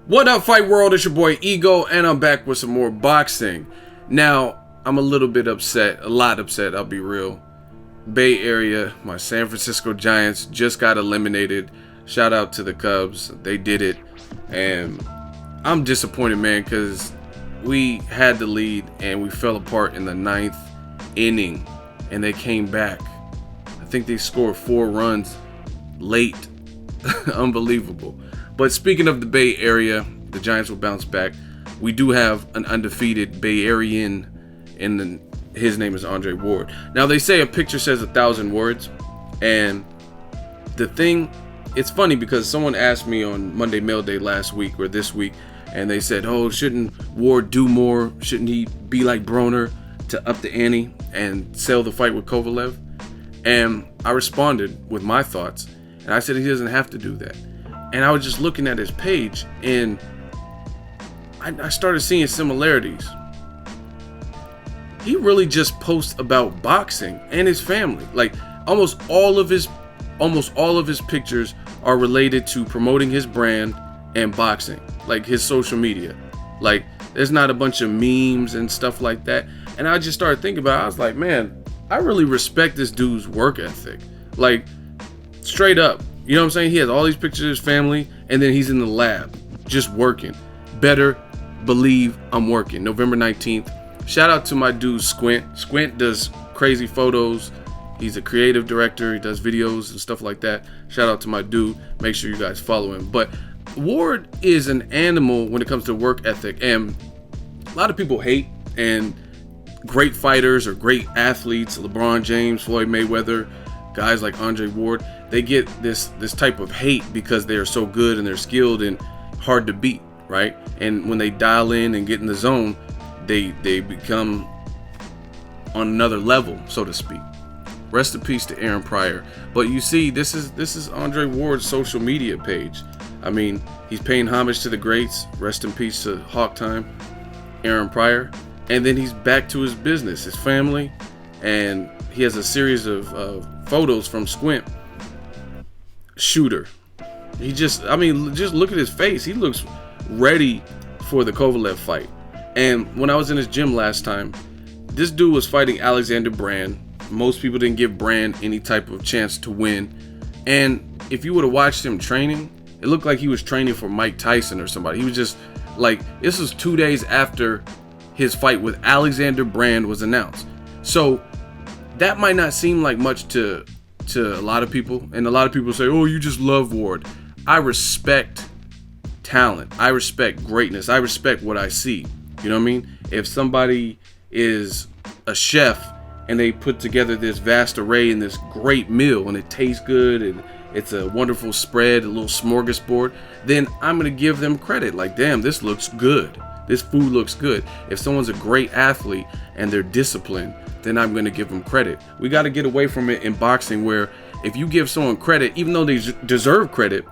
What up, Fight World? It's your boy Ego, and I'm back with some more boxing. Now, I'm a little bit upset, a lot upset, I'll be real. Bay Area, my San Francisco Giants just got eliminated. Shout out to the Cubs, they did it. And I'm disappointed, man, because we had the lead and we fell apart in the 9th inning, and they came back. I think they scored 4 runs late. Unbelievable. But speaking of the Bay Area, the Giants will bounce back. We do have an undefeated Bay Arean, and his name is Andre Ward. Now, they say a picture says 1,000 words, and the thing, it's funny because someone asked me on Monday Mail Day last week or this week, and they said, oh, shouldn't Ward do more? Shouldn't he be like Broner to up the ante and sell the fight with Kovalev? And I responded with my thoughts, and I said he doesn't have to do that. And I was just looking at his page, and I started seeing similarities. He really just posts about boxing and his family. Like almost all of his pictures are related to promoting his brand and boxing, like his social media. Like there's not a bunch of memes and stuff like that. And I just started thinking about it. I was like, man, I really respect this dude's work ethic. Like straight up. You know what I'm saying? He has all these pictures of his family, and then he's in the lab, just working. Better believe I'm working. November 19th. Shout out to my dude Squint. Squint does crazy photos. He's a creative director. He does videos and stuff like that. Shout out to my dude. Make sure you guys follow him. But Ward is an animal when it comes to work ethic, and a lot of people hate, and great fighters or great athletes, LeBron James, Floyd Mayweather, guys like Andre Ward, they get this type of hate because they are so good and they're skilled and hard to beat, right? And when they dial in and get in the zone, they become on another level, so to speak. Rest in peace to Aaron Pryor. But you see, this is Andre Ward's social media page. I mean, he's paying homage to the greats. Rest in peace to Hawk Time, Aaron Pryor. And then he's back to his business, his family, and he has a series of photos from Squint. Shooter. Just look at his face. He looks ready for the Kovalev fight. And when I was in his gym last time, this dude was fighting Alexander Brand. Most people didn't give Brand any type of chance to win. And if you would have watched him training, it looked like he was training for Mike Tyson or somebody. He was just like, this was 2 days after his fight with Alexander Brand was announced. So that might not seem like much to a lot of people, and a lot of people say, oh, you just love Ward. I respect talent. I respect greatness. I respect what I see. You know what I mean? If somebody is a chef and they put together this vast array and this great meal and it tastes good and it's a wonderful spread, a little smorgasbord, then I'm going to give them credit. Like, damn, this looks good. This food looks good. If someone's a great athlete and they're disciplined, then I'm going to give them credit. We got to get away from it in boxing where if you give someone credit, even though they deserve credit,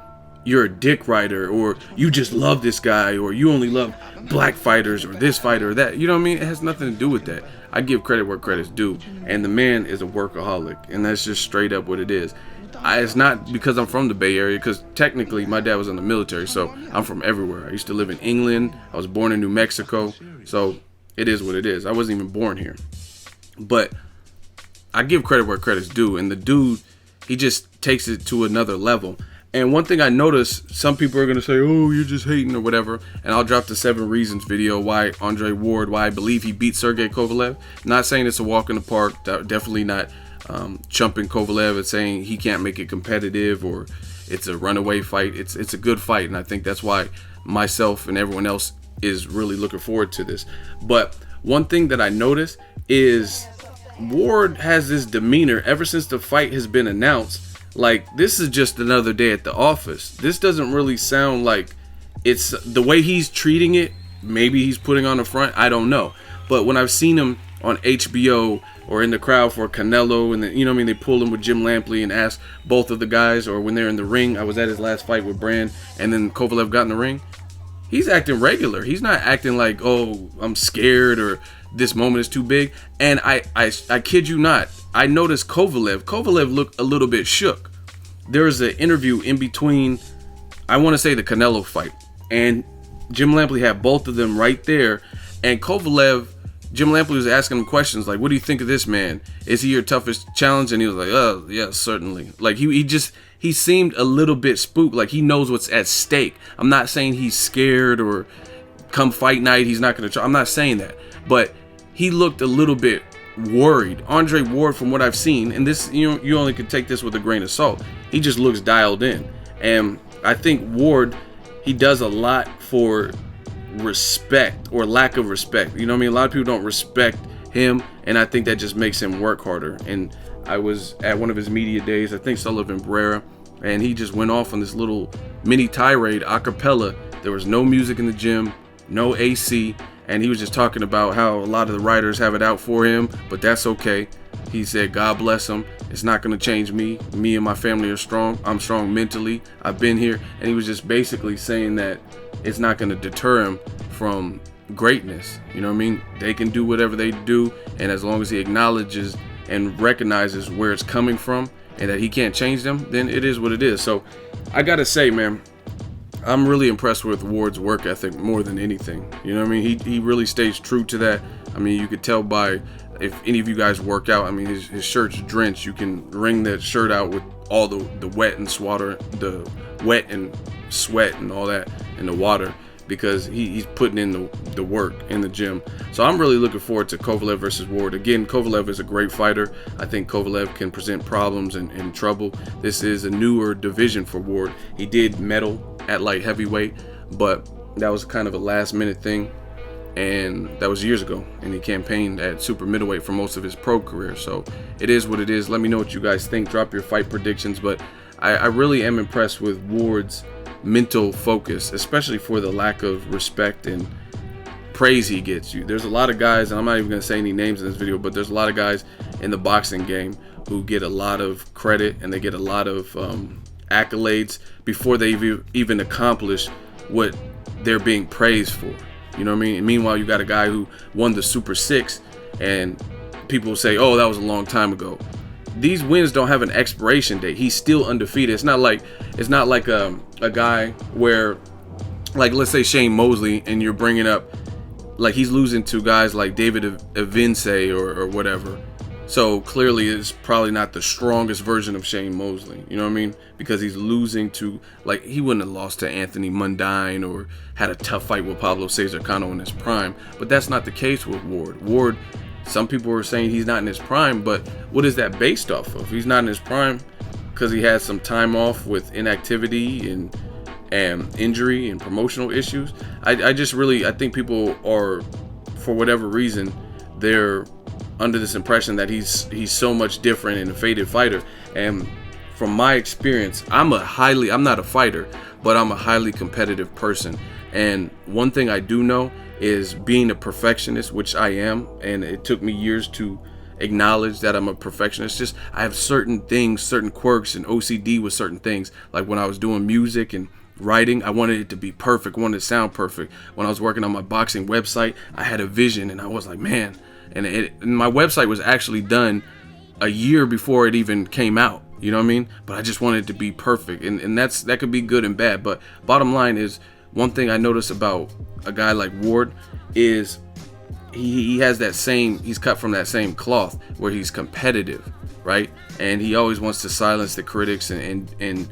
you're a dick rider, or you just love this guy, or you only love black fighters, or this fighter, or that. You know what I mean? It has nothing to do with that. I give credit where credit's due. And the man is a workaholic, and that's just straight up what it is. It's not because I'm from the Bay Area, because technically my dad was in the military, so I'm from everywhere. I used to live in England. I was born in New Mexico, so it is what it is. I wasn't even born here. But I give credit where credit's due, and the dude, he just takes it to another level. And one thing I noticed, some people are going to say, oh, you're just hating or whatever, and I'll drop the 7 reasons video why Andre Ward, why I believe he beat Sergey Kovalev. Not saying it's a walk in the park, definitely not chumping Kovalev and saying he can't make it competitive or it's a runaway fight. It's a good fight, and I think that's why myself and everyone else is really looking forward to this. But one thing that I noticed is Ward has this demeanor ever since the fight has been announced. Like, this is just another day at the office. This doesn't really sound like it's the way he's treating it. Maybe he's putting on the front. I don't know. But when I've seen him on HBO or in the crowd for Canelo, and then, you know what I mean, they pull him with Jim Lampley and ask both of the guys, or when they're in the ring. I was at his last fight with Brand, and then Kovalev got in the ring. He's acting regular. He's not acting like, oh, I'm scared or this moment is too big. And I kid you not, I noticed Kovalev looked a little bit shook. There was an interview in between, I want to say the Canelo fight, and Jim Lampley had both of them right there, and Jim Lampley was asking him questions like, "What do you think of this man? Is he your toughest challenge?" And he was like, "Oh, yeah, certainly." Like he seemed a little bit spooked, like he knows what's at stake. I'm not saying he's scared or come fight night he's not going to try. I'm not saying that, but he looked a little bit worried. Andre Ward, from what I've seen, and this, you only can take this with a grain of salt, he just looks dialed in. And I think Ward, he does a lot for respect or lack of respect. You know what I mean? A lot of people don't respect him, and I think that just makes him work harder. And I was at one of his media days, I think Sullivan Barrera, and he just went off on this little mini tirade a cappella. There was no music in the gym, no AC, and he was just talking about how a lot of the writers have it out for him, but that's okay. He said, God bless him. It's not going to change me. Me and my family are strong. I'm strong mentally. I've been here. And he was just basically saying that it's not going to deter him from greatness. You know what I mean? They can do whatever they do, and as long as he acknowledges and recognizes where it's coming from and that he can't change them, then it is what it is. So I got to say, man, I'm really impressed with Ward's work ethic more than anything. You know what I mean? He really stays true to that. I mean, you could tell by, if any of you guys work out, I mean, his shirt's drenched. You can wring that shirt out with all the wet and the wet and sweat and all that in the water, because he's putting in the work in the gym. So I'm really looking forward to Kovalev versus Ward. Again, Kovalev is a great fighter. I think Kovalev can present problems and trouble. This is a newer division for Ward. He did medal at light heavyweight, but that was kind of a last minute thing, and that was years ago, and he campaigned at super middleweight for most of his pro career. So it is what it is. Let me know what you guys think. Drop your fight predictions. But I really am impressed with Ward's mental focus, especially for the lack of respect and praise he gets. There's a lot of guys, and I'm not even going to say any names in this video, but there's a lot of guys in the boxing game who get a lot of credit and they get a lot of accolades before they even accomplish what they're being praised for. You know what I mean? And meanwhile, you got a guy who won the Super 6, and people say, oh, that was a long time ago. These wins don't have an expiration date. He's still undefeated. It's not like a guy where, like, let's say Shane Mosley, and you're bringing up, like, he's losing to guys like David Evince or whatever. So clearly it's probably not the strongest version of Shane Mosley. You know what I mean? Because he's losing to, like, he wouldn't have lost to Anthony Mundine or had a tough fight with Pablo Cesar Cano in his prime. But that's not the case with Ward. Ward, some people are saying he's not in his prime, but what is that based off of? He's not in his prime because he had some time off with inactivity and injury and promotional issues. I think people are, for whatever reason, they're under this impression that he's so much different and a faded fighter. And from my experience, I'm not a fighter, but I'm a highly competitive person. And one thing I do know is being a perfectionist, which I am, and it took me years to acknowledge that I'm a perfectionist. Just, I have certain things, certain quirks and OCD with certain things. Like when I was doing music and writing, I wanted it to be perfect, wanted it to sound perfect. When I was working on my boxing website, I had a vision, and I was like, man, and my website was actually done a year before it even came out. You know what I mean? But I just wanted it to be perfect, and that could be good and bad. But bottom line is, one thing I notice about a guy like Ward is he has that same, he's cut from that same cloth where he's competitive, right? And he always wants to silence the critics and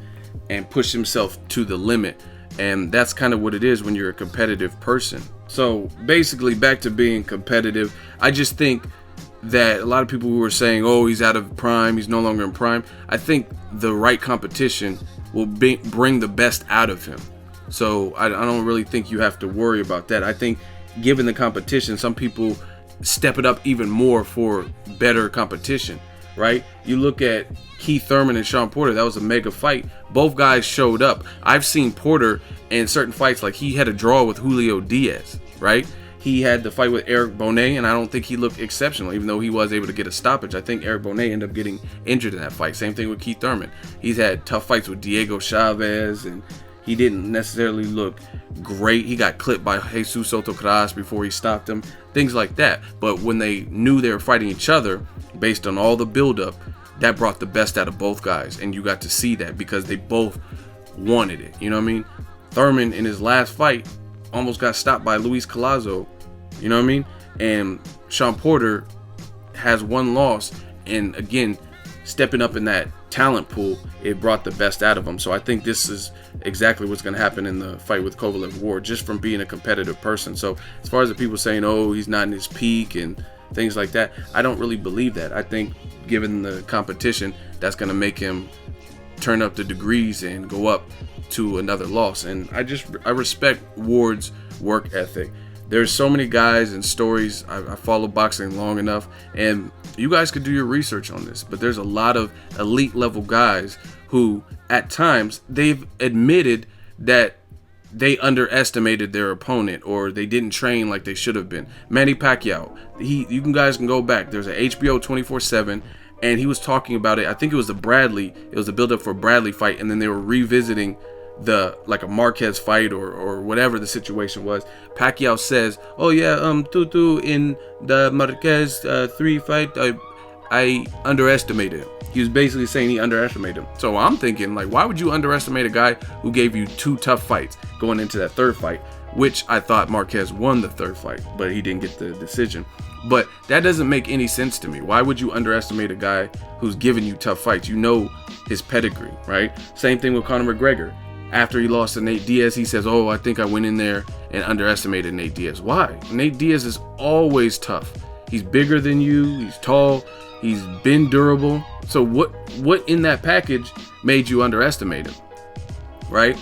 push himself to the limit. And that's kind of what it is when you're a competitive person. So basically, back to being competitive, I just think that a lot of people who are saying, oh, he's out of prime, he's no longer in prime, I think the right competition will bring the best out of him. So I don't really think you have to worry about that. I think given the competition, some people step it up even more for better competition, right? You look at Keith Thurman and Sean Porter, that was a mega fight. Both guys showed up. I've seen Porter in certain fights, like he had a draw with Julio Diaz, right? He had the fight with Eric Bonet, and I don't think he looked exceptional, even though he was able to get a stoppage. I think Eric Bonet ended up getting injured in that fight. Same thing with Keith Thurman. He's had tough fights with Diego Chavez, and he didn't necessarily look great. He got clipped by Jesus Soto Kras before he stopped him, things like that. But when they knew they were fighting each other, based on all the buildup, that brought the best out of both guys. And you got to see that because they both wanted it. You know what I mean? Thurman, in his last fight, almost got stopped by Luis Collazo. You know what I mean? And Sean Porter has one loss, and again, stepping up in that talent pool, it brought the best out of him. So I think this is exactly what's going to happen in the fight with Kovalev-Ward, just from being a competitive person. So as far as the people saying, oh, he's not in his peak and things like that, I don't really believe that. I think given the competition, that's going to make him turn up the degrees and go up to another loss. And I respect Ward's work ethic. There's so many guys and stories. I follow boxing long enough, and you guys could do your research on this, but there's a lot of elite level guys who at times they've admitted that they underestimated their opponent, or they didn't train like they should have been. Manny Pacquiao, you guys can go back. There's an HBO 24/7, and he was talking about it. I think it was the build up for a Bradley fight, and then they were revisiting like a Marquez fight or whatever the situation was. Pacquiao says, oh yeah, Tutu, in the Marquez 3 fight, I underestimated him. He was basically saying he underestimated him. So I'm thinking, like, why would you underestimate a guy who gave you 2 tough fights going into that 3rd fight, which I thought Marquez won the 3rd fight, but he didn't get the decision. But that doesn't make any sense to me. Why would you underestimate a guy who's giving you tough fights? You know his pedigree, right? Same thing with Conor McGregor. After he lost to Nate Diaz, he says, oh, I think I went in there and underestimated Nate Diaz. Why? Nate Diaz is always tough. He's bigger than you. He's tall. He's been durable. So what in that package made you underestimate him, right?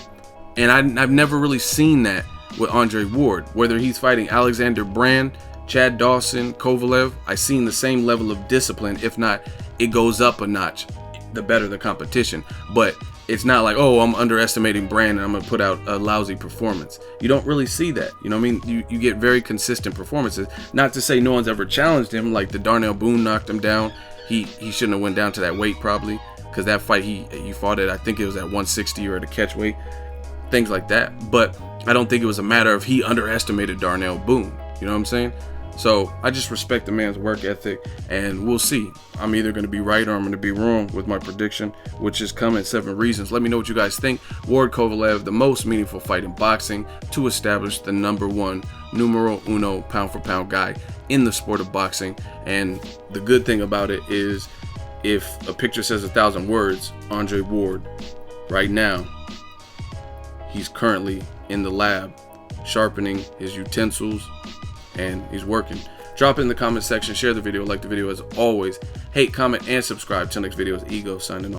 And I've never really seen that with Andre Ward. Whether he's fighting Alexander Brand, Chad Dawson, Kovalev, I've seen the same level of discipline. If not, it goes up a notch the better the competition. But it's not like, oh, I'm underestimating Brand and I'm going to put out a lousy performance. You don't really see that. You know what I mean? You get very consistent performances. Not to say no one's ever challenged him, like the Darnell Boone knocked him down. He shouldn't have went down to that weight probably, because that fight he fought at, I think it was at 160 or at a catch weight, things like that. But I don't think it was a matter of he underestimated Darnell Boone. You know what I'm saying? So I just respect the man's work ethic, and we'll see. I'm either going to be right or I'm going to be wrong with my prediction, which is coming 7 reasons. Let me know what you guys think. Ward Kovalev, the most meaningful fight in boxing to establish the #1, numero uno, pound for pound guy in the sport of boxing. And the good thing about it is, if a picture says 1,000 words, Andre Ward, right now, he's currently in the lab sharpening his utensils, and he's working. Drop it in the comment section, share the video, like the video as always. Hate, comment, and subscribe. Till next video, is Ego signing off.